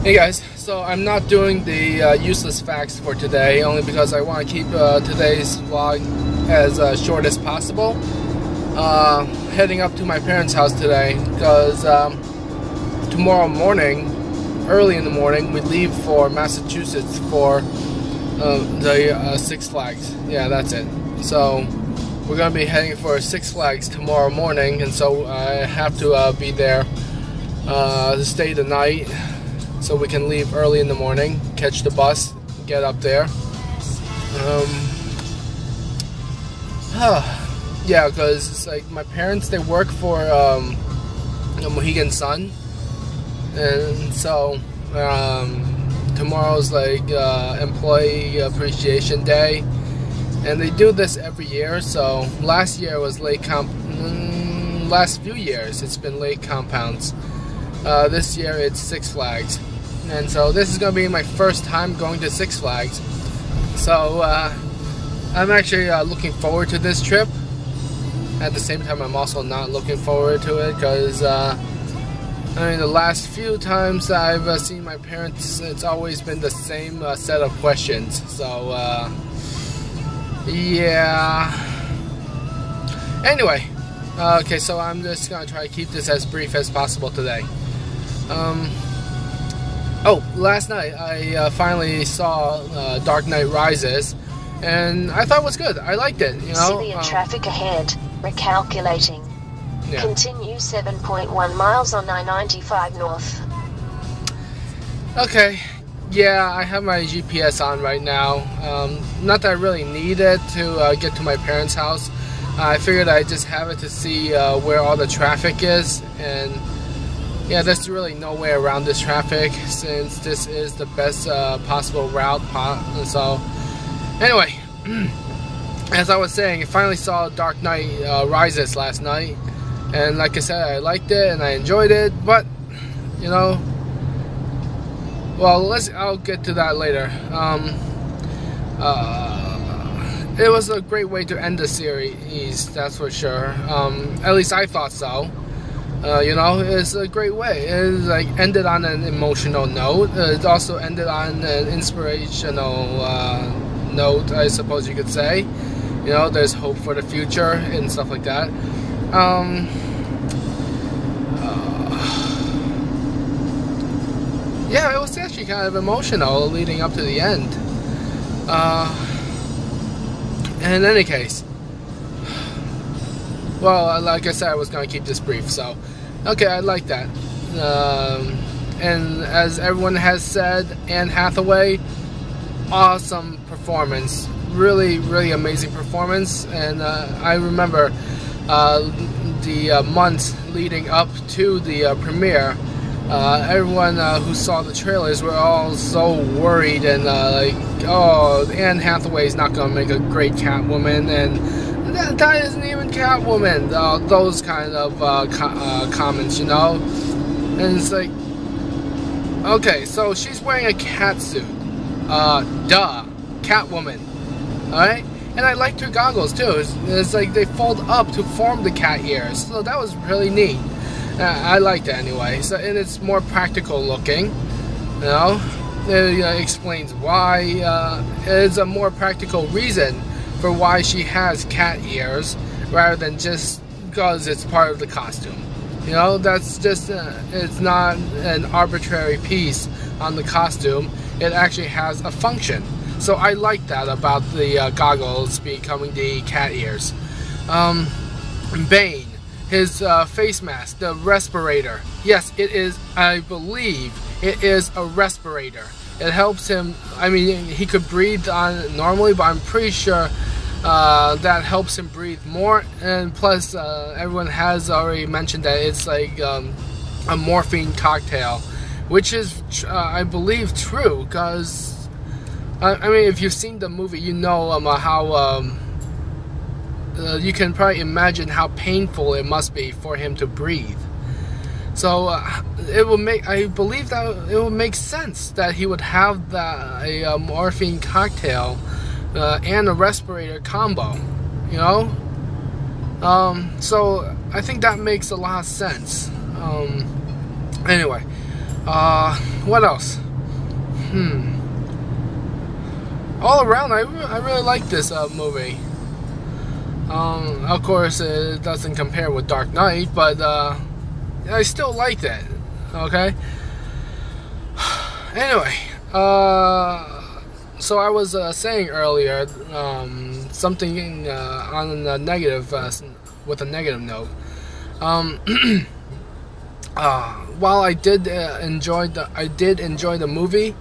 Hey guys, so I'm not doing the useless facts for today, only because I want to keep today's vlog as short as possible. Heading up to my parents' house today, because tomorrow morning, early in the morning, we leave for Massachusetts for the Six Flags. Yeah, that's it. So we're going to be heading for Six Flags tomorrow morning, and so I have to be there to stay the night, so we can leave early in the morning, catch the bus, get up there. Yeah, because it's like my parents, they work for Mohegan Sun, and so tomorrow's like Employee Appreciation Day, and they do this every year. So last year was last few years it's been Lake Compounds. This year it's Six Flags, and so this is going to be my first time going to Six Flags. So I'm actually looking forward to this trip. At the same time, I'm also not looking forward to it, because I mean, the last few times I've seen my parents, it's always been the same set of questions. So yeah. Anyway, okay, so I'm just gonna try to keep this as brief as possible today. Oh, last night I finally saw Dark Knight Rises, and I thought it was good. I liked it, you know. Severe traffic ahead. Recalculating. Yeah. Continue 7.1 miles on I-95 North. Okay, yeah, I have my GPS on right now. Not that I really need it to get to my parents' house. I figured I'd just have it to see where all the traffic is, and yeah, there's really no way around this traffic, since this is the best possible route. So anyway, as I was saying, I finally saw Dark Knight Rises last night, and like I said, I liked it and I enjoyed it, but you know, well, I'll get to that later. It was a great way to end the series, that's for sure. At least I thought so. You know, it's a great way. It like ended on an emotional note. It also ended on an inspirational note, I suppose you could say. You know, there's hope for the future and stuff like that. Yeah, it was actually kind of emotional leading up to the end. In any case, well, like I said, I was going to keep this brief, so okay, I like that. And as everyone has said, Anne Hathaway, awesome performance. Really, really amazing performance. And I remember the months leading up to the premiere, everyone who saw the trailers were all so worried and like, oh, Anne Hathaway's not going to make a great Catwoman, and that isn't even Catwoman. Those kind of comments, you know. And it's like, okay, so she's wearing a cat suit. Duh, Catwoman. Alright? And I liked her goggles too. It's like they fold up to form the cat ears. So that was really neat. I liked it anyway. So, and it's more practical looking. You know? It explains why. It's a more practical reason for why she has cat ears, rather than just because it's part of the costume. You know, that's just, it's not an arbitrary piece on the costume. It actually has a function. So I like that about the goggles becoming the cat ears. Bane, his face mask, the respirator. Yes, it is, I believe, it is a respirator. It helps him, I mean, he could breathe on it normally, but I'm pretty sure that helps him breathe more. And plus, everyone has already mentioned that it's like a morphine cocktail, which is, I believe, true, because I mean, if you've seen the movie, you know how you can probably imagine how painful it must be for him to breathe. So it will make, I believe that it will make sense that he would have a morphine cocktail and a respirator combo, you know. So I think that makes a lot of sense. Anyway, What else? All around, I really like this movie. Of course, it doesn't compare with Dark Knight, but I still liked it. Okay. Anyway, so I was saying earlier something on a negative, with a negative note. While I did enjoy the movie,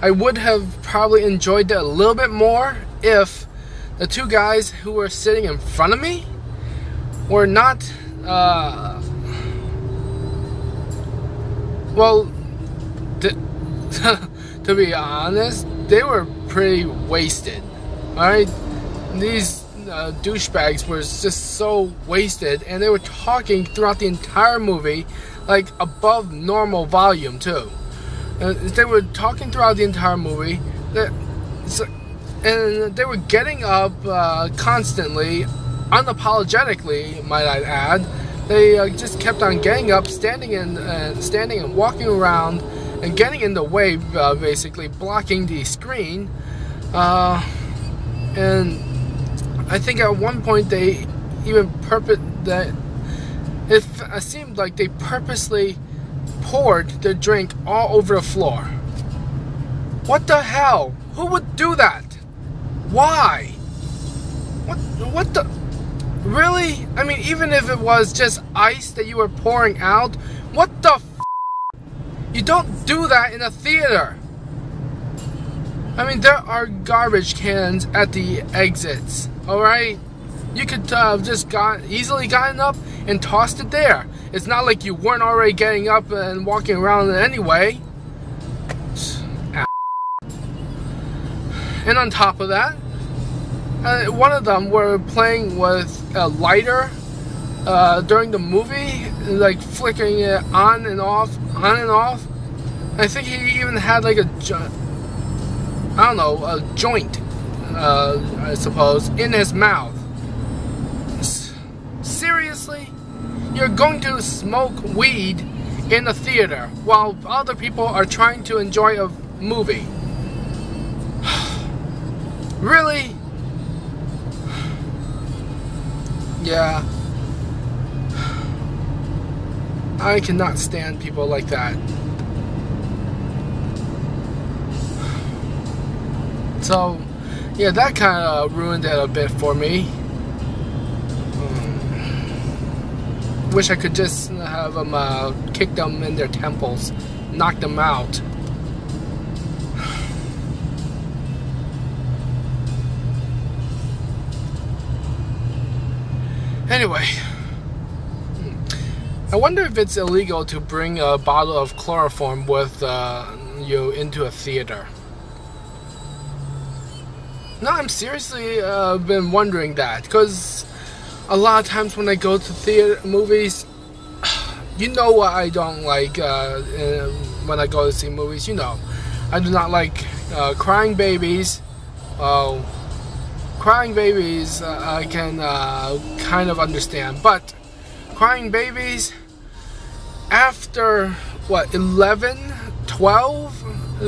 I would have probably enjoyed it a little bit more if the two guys who were sitting in front of me were not, well, to be honest, they were pretty wasted. Alright? These douchebags were just so wasted, and they were talking throughout the entire movie, like above normal volume too. They were talking throughout the entire movie, and they were getting up constantly, unapologetically, might I add. They just kept on getting up, standing and walking around, and getting in the way, basically blocking the screen. And I think at one point they even it seemed like they purposely poured their drink all over the floor. What the hell? Who would do that? Why? What the? Really? I mean, even if it was just ice that you were pouring out, what the f? You don't do that in a theater. I mean, there are garbage cans at the exits, alright? You could just easily gotten up and tossed it there. It's not like you weren't already getting up and walking around anyway. And on top of that, one of them were playing with a lighter during the movie, like flickering it on and off. I think he even had like a joint, I suppose, in his mouth. Seriously? You're going to smoke weed in a theater while other people are trying to enjoy a movie? Really? Yeah. I cannot stand people like that. So, yeah, that kind of ruined it a bit for me. Wish I could just have them kick them in their temples, knock them out. Anyway, I wonder if it's illegal to bring a bottle of chloroform with you into a theater. No, I'm seriously been wondering that, because a lot of times when I go to theater movies, you know what I don't like when I go to see movies. You know, I do not like crying babies. Crying babies I can kind of understand, but crying babies after what, 11, 12,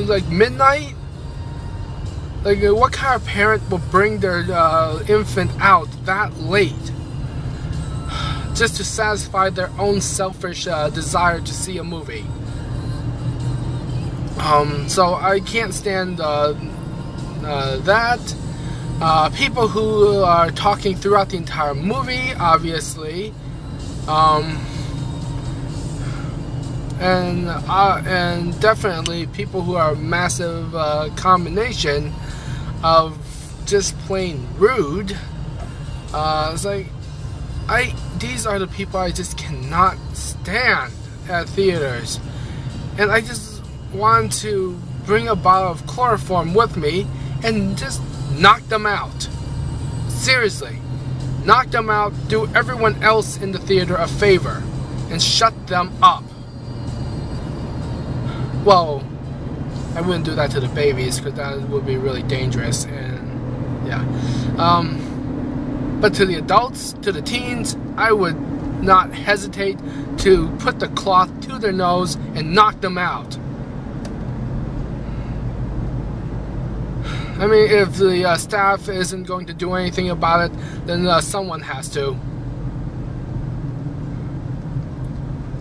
like midnight? Like, what kind of parent will bring their infant out that late just to satisfy their own selfish desire to see a movie? So I can't stand that. People who are talking throughout the entire movie, obviously, and definitely people who are a massive combination of just plain rude. It's like, these are the people I just cannot stand at theaters, and I just want to bring a bottle of chloroform with me and just knock them out. Seriously, knock them out. Do everyone else in the theater a favor and shut them up. Well, I wouldn't do that to the babies because that would be really dangerous, and yeah. But to the adults, to the teens, I would not hesitate to put the cloth to their nose and knock them out. I mean, if the staff isn't going to do anything about it, then someone has to.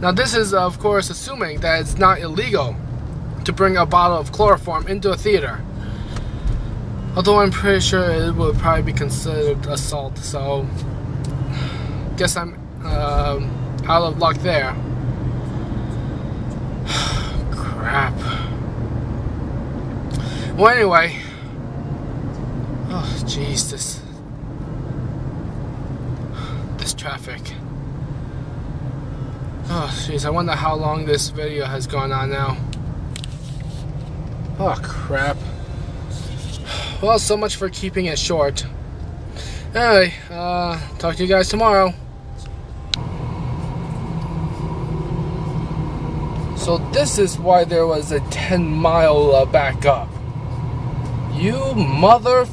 Now this is, of course, assuming that it's not illegal to bring a bottle of chloroform into a theater. Although I'm pretty sure it would probably be considered assault, so guess I'm out of luck there. Crap. Well, anyway. Oh, jeez, this traffic. Oh, jeez, I wonder how long this video has gone on now. Oh, crap. Well, so much for keeping it short. Anyway, talk to you guys tomorrow. So this is why there was a 10-mile backup. You mother...